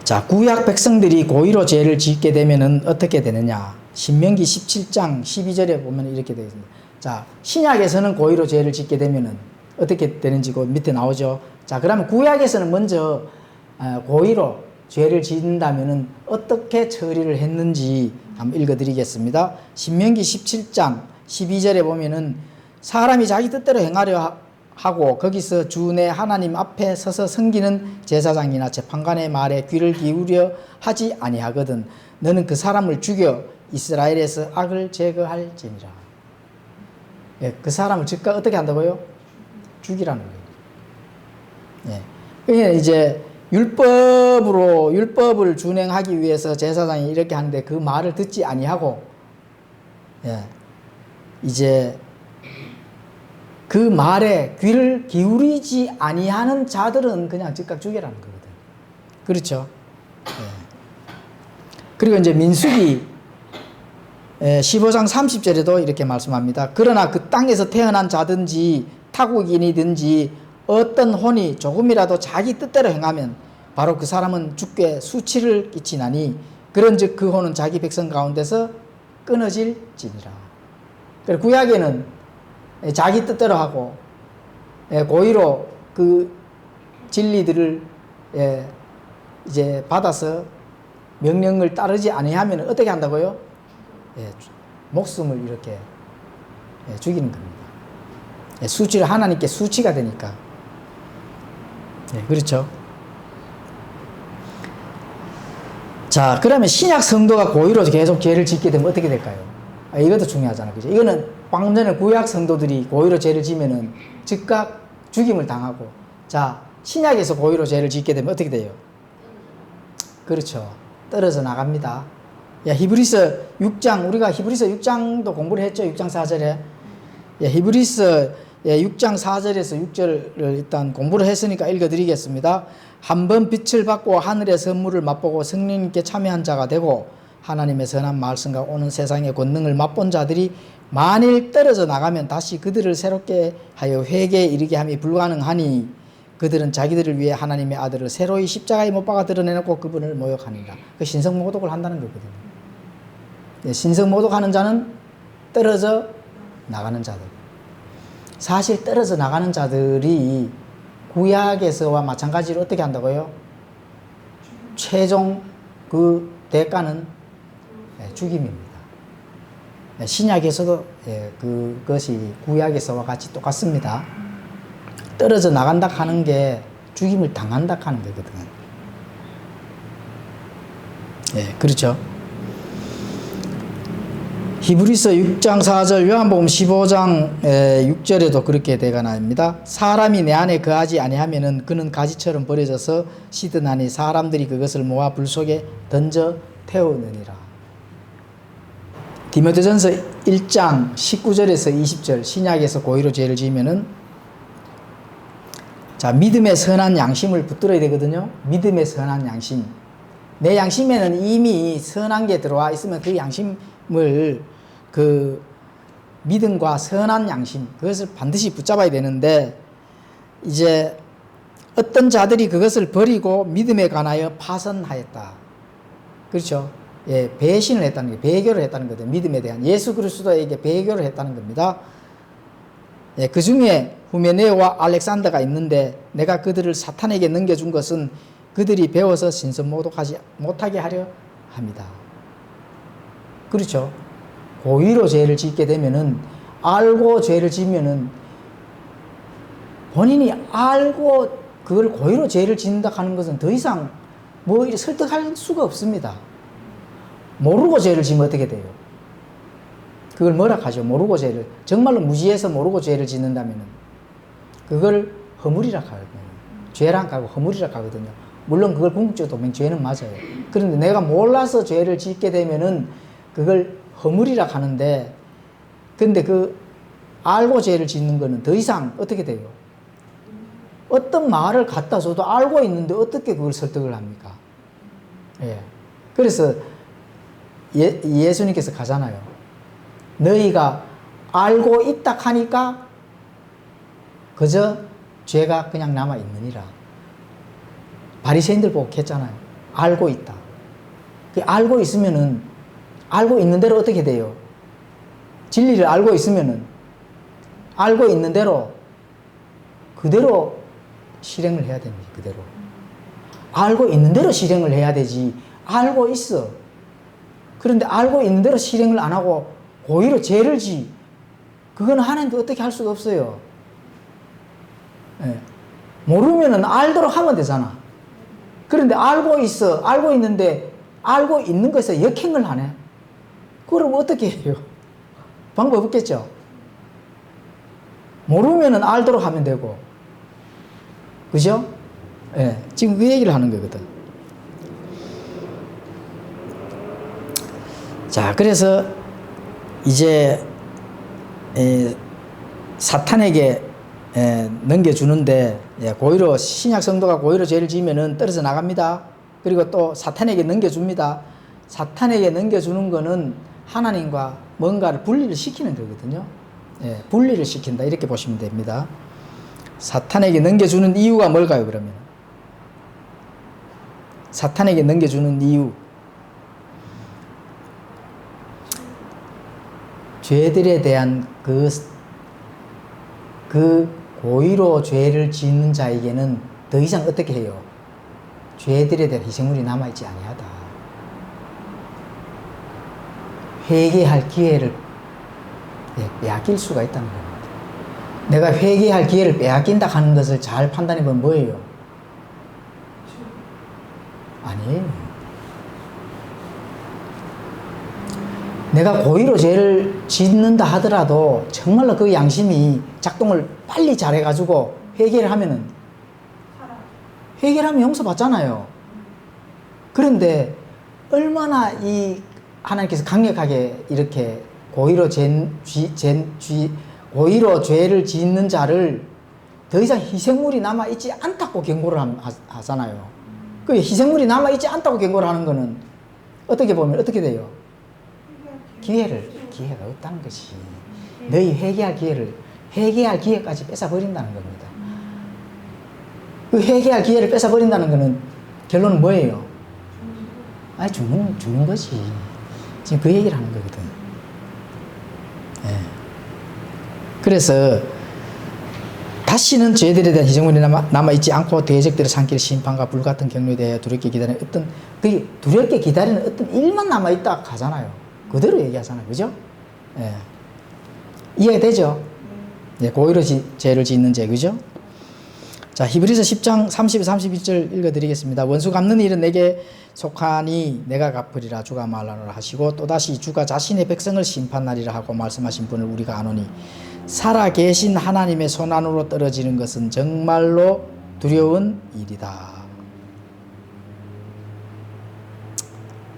자, 구약 백성들이 고의로 죄를 짓게 되면은 어떻게 되느냐? 신명기 17장 12절에 보면 이렇게 되어 있습니다. 자, 신약에서는 고의로 죄를 짓게 되면은 어떻게 되는지 그 밑에 나오죠. 자, 그러면 구약에서는 먼저 고의로 죄를 짓는다면은 어떻게 처리를 했는지 한번 읽어드리겠습니다. 신명기 17장 12절에 보면은 사람이 자기 뜻대로 행하려 하고 거기서 주 내 하나님 앞에 서서 섬기는 제사장이나 재판관의 말에 귀를 기울여 하지 아니하거든 너는 그 사람을 죽여 이스라엘에서 악을 제거할지니라. 예, 그 사람을 즉각 어떻게 한다고요? 죽이라는 거예요. 예. 그러니까 이제 율법을 준행하기 위해서 제사장이 이렇게 하는데 그 말을 듣지 아니하고, 예, 이제 그 말에 귀를 기울이지 아니하는 자들은 그냥 즉각 죽이라는 거거든. 그렇죠? 예. 그리고 이제 민수기 15장 30절에도 이렇게 말씀합니다. 그러나 그 땅에서 태어난 자든지 타국인이든지 어떤 혼이 조금이라도 자기 뜻대로 행하면 바로 그 사람은 죽게 수치를 끼치나니 그런즉 그 혼은 자기 백성 가운데서 끊어질지니라. 그래서 구약에는 자기 뜻대로 하고 고의로 그 진리들을 이제 받아서 명령을 따르지 아니하면 어떻게 한다고요? 목숨을 이렇게 죽이는 겁니다. 수치를 하나님께 수치가 되니까. 그렇죠. 자, 그러면 신약 성도가 고의로 계속 죄를 짓게 되면 어떻게 될까요? 이것도 중요하잖아요. 그죠? 이거는 방금 전에 구약 성도들이 고의로 죄를 지면은 즉각 죽임을 당하고, 자, 신약에서 고의로 죄를 짓게 되면 어떻게 돼요? 그렇죠. 떨어져 나갑니다. 야, 히브리서 6장, 우리가 히브리서 6장도 공부를 했죠. 6장 4절에. 야, 히브리서 6장 4절에서 6절을 일단 공부를 했으니까 읽어드리겠습니다. 한번 빛을 받고 하늘의 선물을 맛보고 성령님께 참여한 자가 되고 하나님의 선한 말씀과 오는 세상의 권능을 맛본 자들이 만일 떨어져 나가면 다시 그들을 새롭게 하여 회개에 이르게 함이 불가능하니 그들은 자기들을 위해 하나님의 아들을 새로이 십자가에 못 박아 드러내놓고 그분을 모욕하니라. 그 신성모독을 한다는 거거든요. 신성모독하는 자는 떨어져 나가는 자들. 사실 떨어져 나가는 자들이 구약에서와 마찬가지로 어떻게 한다고요? 최종 그 대가는 죽임입니다. 신약에서도 그것이 구약에서와 같이 똑같습니다. 떨어져 나간다 하는 게 죽임을 당한다 하는 거거든요. 그렇죠. 히브리서 6장 4절, 요한복음 15장 6절에도 그렇게 되가 나옵니다. 사람이 내 안에 거하지 아니하면은 그는 가지처럼 버려져서 시드나니 사람들이 그것을 모아 불 속에 던져 태우느니라. 디모데전서 1장 19절에서 20절, 신약에서 고의로 죄를 지으면은, 자, 믿음의 선한 양심을 붙들어야 되거든요. 믿음의 선한 양심. 내 양심에는 이미 선한 게 들어와 있으면 그 양심을, 그 믿음과 선한 양심, 그것을 반드시 붙잡아야 되는데, 이제 어떤 자들이 그것을 버리고 믿음에 관하여 파선하였다. 그렇죠? 예, 배신을 했다는 게, 배교를 했다는 거죠. 믿음에 대한 예수 그리스도에게 배교를 했다는 겁니다. 예, 그 중에 후메네오와 알렉산더가 있는데, 내가 그들을 사탄에게 넘겨준 것은 그들이 배워서 신선모독하지 못하게 하려 합니다. 그렇죠? 고의로 죄를 짓게 되면은, 알고 죄를 지면은, 본인이 알고 그걸 고의로 죄를 짓는다 하는 것은 더 이상 뭐 설득할 수가 없습니다. 모르고 죄를 지면 어떻게 돼요? 그걸 뭐라 하죠? 모르고 죄를. 정말로 무지해서 모르고 죄를 짓는다면은, 그걸 허물이라 하거든요. 죄랑 하고 허물이라 하거든요. 물론 그걸 궁극적으로 보면 죄는 맞아요. 그런데 내가 몰라서 죄를 짓게 되면은 그걸 허물이라 하는데, 근데 그 알고 죄를 짓는 거는 더 이상 어떻게 돼요? 어떤 말을 갖다 줘도 알고 있는데 어떻게 그걸 설득을 합니까? 예. 그래서 예수님께서 가잖아요. 너희가 알고 있다 하니까 그저 죄가 그냥 남아 있느니라. 바리새인들 보고 했잖아요. 알고 있다. 알고 있으면은, 알고 있는 대로 어떻게 돼요? 진리를 알고 있으면은, 알고 있는 대로 그대로 실행을 해야 됩니다. 그대로. 알고 있는 대로 실행을 해야 되지. 알고 있어. 그런데 알고 있는 대로 실행을 안 하고 고의로 죄를 지. 그거는 하나님도 어떻게 할 수가 없어요. 예. 모르면은 알도록 하면 되잖아. 그런데 알고 있어. 알고 있는데 알고 있는 것에 역행을 하네. 그럼 어떻게 해요? 방법 없겠죠? 모르면은 알도록 하면 되고. 그죠? 예. 지금 그 얘기를 하는 거거든. 자, 그래서 이제 사탄에게 넘겨주는데, 고의로 신약 성도가 고의로 죄를 지으면은 떨어져 나갑니다. 그리고 또 사탄에게 넘겨줍니다. 사탄에게 넘겨주는 거는 하나님과 뭔가를 분리를 시키는 거거든요. 예, 분리를 시킨다, 이렇게 보시면 됩니다. 사탄에게 넘겨주는 이유가 뭘까요? 그러면 사탄에게 넘겨주는 이유, 죄들에 대한 그 고의로 죄를 짓는 자에게는 더 이상 어떻게 해요? 죄들에 대한 희생물이 남아있지 아니하다. 회개할 기회를 빼앗길 수가 있다는 겁니다. 내가 회개할 기회를 빼앗긴다 하는 것을 잘 판단해보면 뭐예요? 아니에요. 내가 고의로 죄를 짓는다 하더라도 정말로 그 양심이 작동을 빨리 잘해가지고 회개를 하면은, 회개를 하면 용서받잖아요. 그런데 얼마나 이 하나님께서 강력하게 이렇게 고의로 고의로 죄를 짓는 자를 더 이상 희생물이 남아있지 않다고 경고를 하잖아요. 그 희생물이 남아있지 않다고 경고를 하는 거는 어떻게 보면 어떻게 돼요? 기회가 없다는 것이. 너희 회개할 기회까지 뺏어버린다는 겁니다. 그 회개할 기회를 뺏어버린다는 거는 결론은 뭐예요? 아니, 죽는 거지. 지금 그 얘기를 하는 거거든. 예. 그래서 다시는 죄들에 대한 희생물이 남아있지 않고 대적들의 산길 심판과 불같은 경로에 대해 두렵게 기다리는 어떤 일만 남아있다 하잖아요. 그대로 얘기하잖아요. 그죠? 예. 이해되죠? 예, 고의로 죄를 짓는 죄, 그죠? 자, 히브리서 10장 30, 31절 읽어드리겠습니다. 원수 갚는 일은 내게 속하니 내가 갚으리라 주가 말하노라 하시고 또다시 주가 자신의 백성을 심판하리라 하고 말씀하신 분을 우리가 아노니 살아계신 하나님의 손안으로 떨어지는 것은 정말로 두려운 일이다.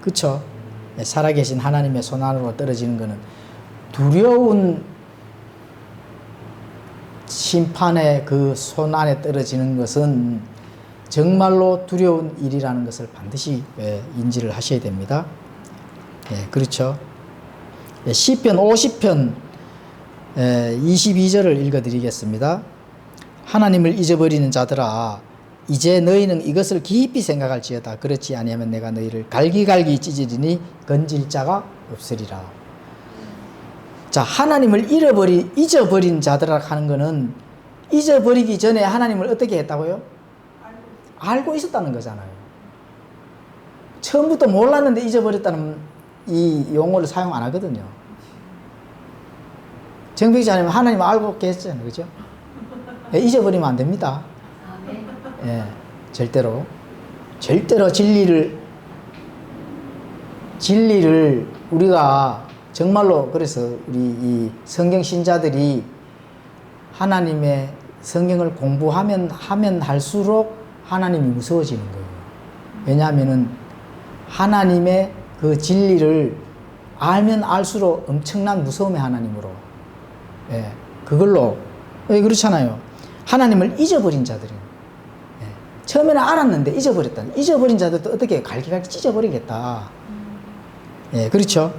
그쵸? 살아계신 하나님의 손안으로 떨어지는 것은 두려운 심판의 그 손안에 떨어지는 것은 정말로 두려운 일이라는 것을 반드시 인지를 하셔야 됩니다. 그렇죠. 시편 50편 22절을 읽어드리겠습니다. 하나님을 잊어버리는 자들아 이제 너희는 이것을 깊이 생각할지어다. 그렇지 아니하면 내가 너희를 갈기갈기 찢으리니 건질 자가 없으리라. 자, 하나님을 잊어버린 자들아 하는 것은 잊어버리기 전에 하나님을 어떻게 했다고요? 알고 있었다는 거잖아요. 처음부터 몰랐는데 잊어버렸다는 이 용어를 사용 안 하거든요. 정백지 아니면 하나님 알고 계셨잖아요. 그죠? 잊어버리면 안 됩니다. 예, 절대로 진리를 우리가 정말로 그래서 우리 이 성경 신자들이 하나님의 성경을 공부하면 할수록 하나님이 무서워지는 거예요. 왜냐하면은 하나님의 그 진리를 알면 알수록 엄청난 무서움의 하나님으로, 그걸로, 그렇잖아요. 하나님을 잊어버린 자들이, 처음에는 알았는데 잊어버린 자들도 어떻게 갈기갈기 찢어버리겠다. 그렇죠.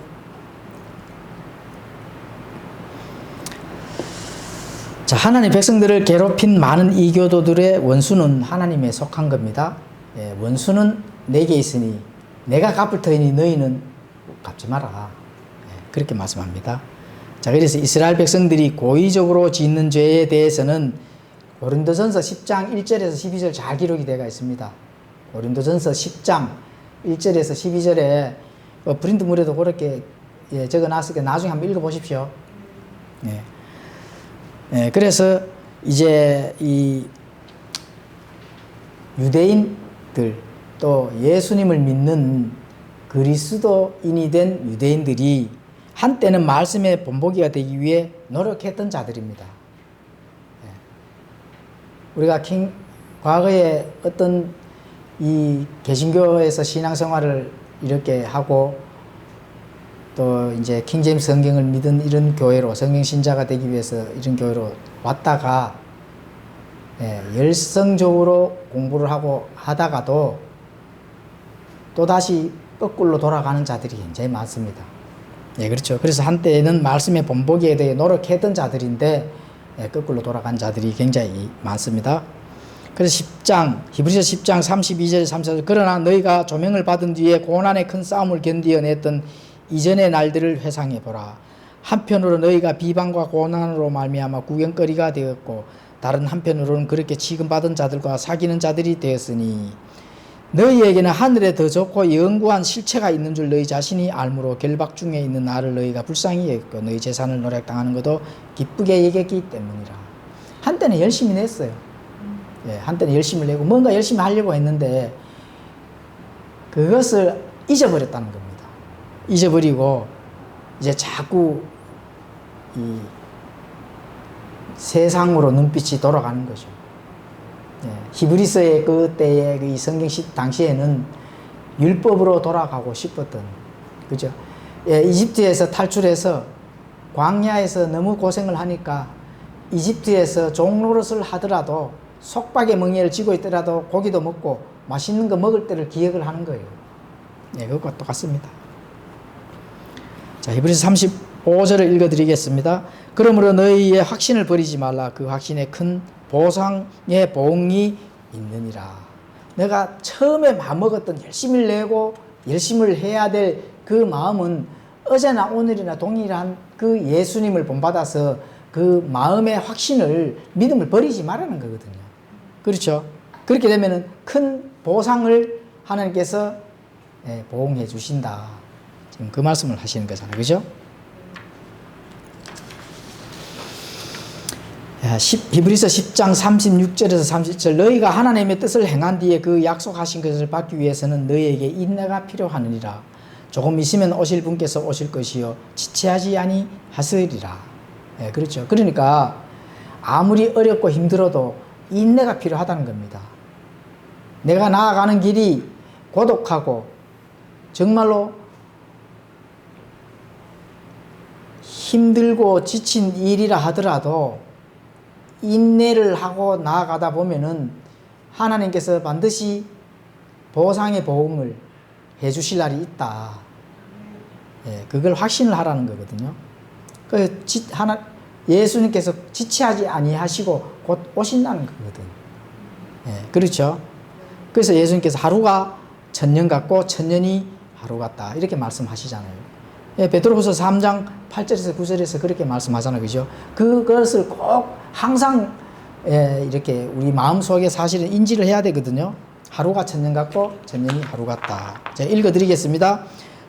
자, 하나님 백성들을 괴롭힌 많은 이교도들의 원수는 하나님에 속한 겁니다. 원수는 내게 있으니 내가 갚을 터이니 너희는 갚지 마라. 그렇게 말씀합니다. 자, 그래서 이스라엘 백성들이 고의적으로 짓는 죄에 대해서는 고린도전서 10장 1절에서 12절 잘 기록이 되어 있습니다. 고린도전서 10장 1절에서 12절에 프린트물에도 그렇게 적어놨으니까 나중에 한번 읽어보십시오. 그래서 이제 이 유대인들 또 예수님을 믿는 그리스도인이 된 유대인들이 한때는 말씀의 본보기가 되기 위해 노력했던 자들입니다. 우리가 과거에 어떤 이 개신교에서 신앙생활을 이렇게 하고 또 이제 킹제임스 성경을 믿은 이런 교회로 성경 신자가 되기 위해서 이런 교회로 왔다가 열성적으로 공부를 하고 하다가도 또다시 거꾸로 돌아가는 자들이 굉장히 많습니다. 그렇죠. 그래서 한때는 말씀의 본보기에 대해 노력했던 자들인데 거꾸로 돌아간 자들이 굉장히 많습니다. 그래서 히브리서 10장 32절 34절 그러나 너희가 조명을 받은 뒤에 고난의 큰 싸움을 견디어냈던 이전의 날들을 회상해보라. 한편으로 너희가 비방과 고난으로 말미암아 구경거리가 되었고 다른 한편으로는 그렇게 취급받은 자들과 사귀는 자들이 되었으니 너희에게는 하늘에 더 좋고 영구한 실체가 있는 줄 너희 자신이 알므로 결박 중에 있는 나를 너희가 불쌍히 여겼고 너희 재산을 노력당하는 것도 기쁘게 여겼기 때문이라. 한때는 열심히 냈어요. 한때는 열심히 내고 뭔가 열심히 하려고 했는데 그것을 잊어버렸다는 겁니다. 잊어버리고 이제 자꾸 이 세상으로 눈빛이 돌아가는 거죠. 히브리서의 그때의 이 성경시 당시에는 율법으로 돌아가고 싶었던, 그죠? 이집트에서 탈출해서 광야에서 너무 고생을 하니까 이집트에서 종노릇을 하더라도 속박의 멍에를 쥐고 있더라도 고기도 먹고 맛있는 거 먹을 때를 기억을 하는 거예요. 그것과 똑같습니다. 자, 히브리서 35절을 읽어드리겠습니다. 그러므로 너희의 확신을 버리지 말라. 그 확신에 큰 보상의 보응이 있느니라. 내가 처음에 마음먹었던 열심을 내고 열심을 해야 될 그 마음은 어제나 오늘이나 동일한 그 예수님을 본받아서 그 마음의 확신을 믿음을 버리지 말라는 거거든요. 그렇죠? 그렇게 되면은 큰 보상을 하나님께서 보응해 주신다. 지금 그 말씀을 하시는 거잖아요. 그죠? 히브리서 10장 36절에서 30절 너희가 하나님의 뜻을 행한 뒤에 그 약속하신 것을 받기 위해서는 너희에게 인내가 필요하느니라. 조금 있으면 오실 분께서 오실 것이요 지체하지 아니하시리라. 그렇죠. 그러니까 아무리 어렵고 힘들어도 인내가 필요하다는 겁니다. 내가 나아가는 길이 고독하고 정말로 힘들고 지친 일이라 하더라도 인내를 하고 나아가다 보면은 하나님께서 반드시 보상의 보응을 해 주실 날이 있다. 그걸 확신을 하라는 거거든요. 예수님께서 지체하지 아니하시고 곧 오신다는 거거든. 그렇죠. 그래서 예수님께서 하루가 천년 같고 천년이 하루 같다. 이렇게 말씀하시잖아요. 베드로후서 3장 8절에서 9절에서 그렇게 말씀하잖아요. 그죠? 그것을 꼭 항상 이렇게 우리 마음속에 사실은 인지를 해야 되거든요. 하루가 천년 같고 천년이 하루 같다. 제가 읽어드리겠습니다.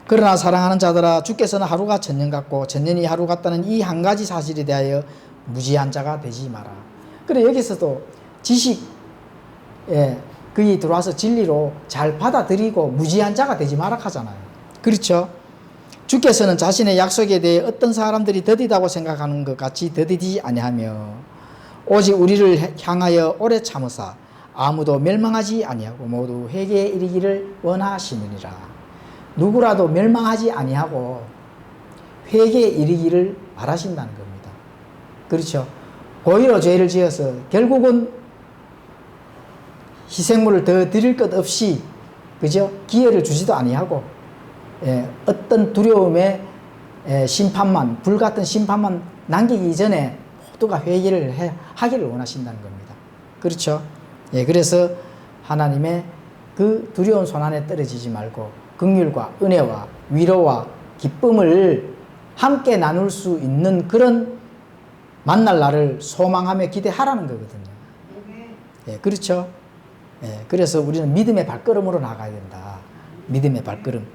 그러나 사랑하는 자들아 주께서는 하루가 천년 같고 천년이 하루 같다는 이 한 가지 사실에 대하여 무지한 자가 되지 마라. 그래 여기서도 지식 그이 들어와서 진리로 잘 받아들이고 무지한 자가 되지 마라 하잖아요. 그렇죠? 주께서는 자신의 약속에 대해 어떤 사람들이 더디다고 생각하는 것 같이 더디지 아니하며 오직 우리를 향하여 오래 참으사 아무도 멸망하지 아니하고 모두 회개에 이르기를 원하시느니라. 누구라도 멸망하지 아니하고 회개에 이르기를 바라신다는 겁니다. 그렇죠? 고의로 죄를 지어서 결국은 희생물을 더 드릴 것 없이 그죠? 기회를 주지도 아니하고 어떤 두려움의 심판만 불같은 심판만 남기기 전에 모두가 회개를 하기를 원하신다는 겁니다. 그렇죠? 그래서 하나님의 그 두려운 손안에 떨어지지 말고 긍휼과 은혜와 위로와 기쁨을 함께 나눌 수 있는 그런 만날 날을 소망하며 기대하라는 거거든요. 그렇죠? 그래서 우리는 믿음의 발걸음으로 나가야 된다. 믿음의 발걸음.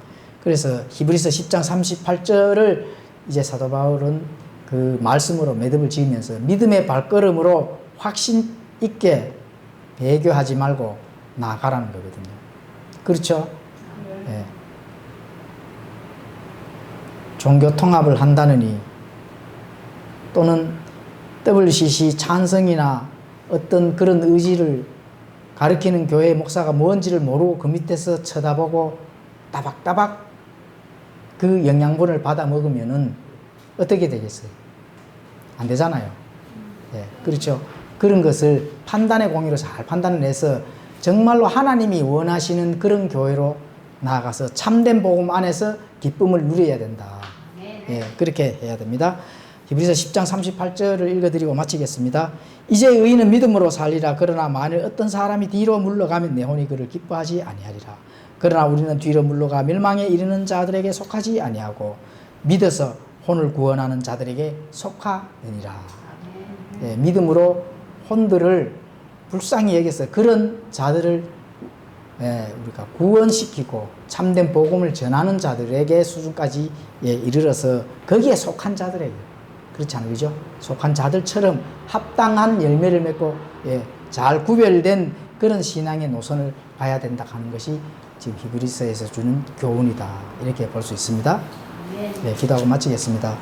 그래서 히브리서 10장 38절을 이제 사도 바울은 그 말씀으로 매듭을 지으면서 믿음의 발걸음으로 확신 있게 배교하지 말고 나아가라는 거거든요. 그렇죠? 종교 통합을 한다느니 또는 WCC 찬성이나 어떤 그런 의지를 가르치는 교회 목사가 뭔지를 모르고 그 밑에서 쳐다보고 따박따박 그 영양분을 받아 먹으면은 어떻게 되겠어요? 안 되잖아요. 그렇죠. 그런 것을 판단의 공의로 잘 판단을 해서 정말로 하나님이 원하시는 그런 교회로 나아가서 참된 복음 안에서 기쁨을 누려야 된다. 그렇게 해야 됩니다. 히브리서 10장 38절을 읽어드리고 마치겠습니다. 이제 의인은 믿음으로 살리라. 그러나 만일 어떤 사람이 뒤로 물러가면 내 혼이 그를 기뻐하지 아니하리라. 그러나 우리는 뒤로 물러가 멸망에 이르는 자들에게 속하지 아니하고 믿어서 혼을 구원하는 자들에게 속하느니라. 믿음으로 혼들을 불쌍히 여겨서 그런 자들을 우리가 구원시키고 참된 복음을 전하는 자들에게 수준까지 이르러서 거기에 속한 자들에게 그렇지 않아요? 그죠? 속한 자들처럼 합당한 열매를 맺고 잘 구별된 그런 신앙의 노선을 가야 된다 하는 것이 지금 히브리서에서 주는 교훈이다. 이렇게 볼 수 있습니다. 기도하고 마치겠습니다.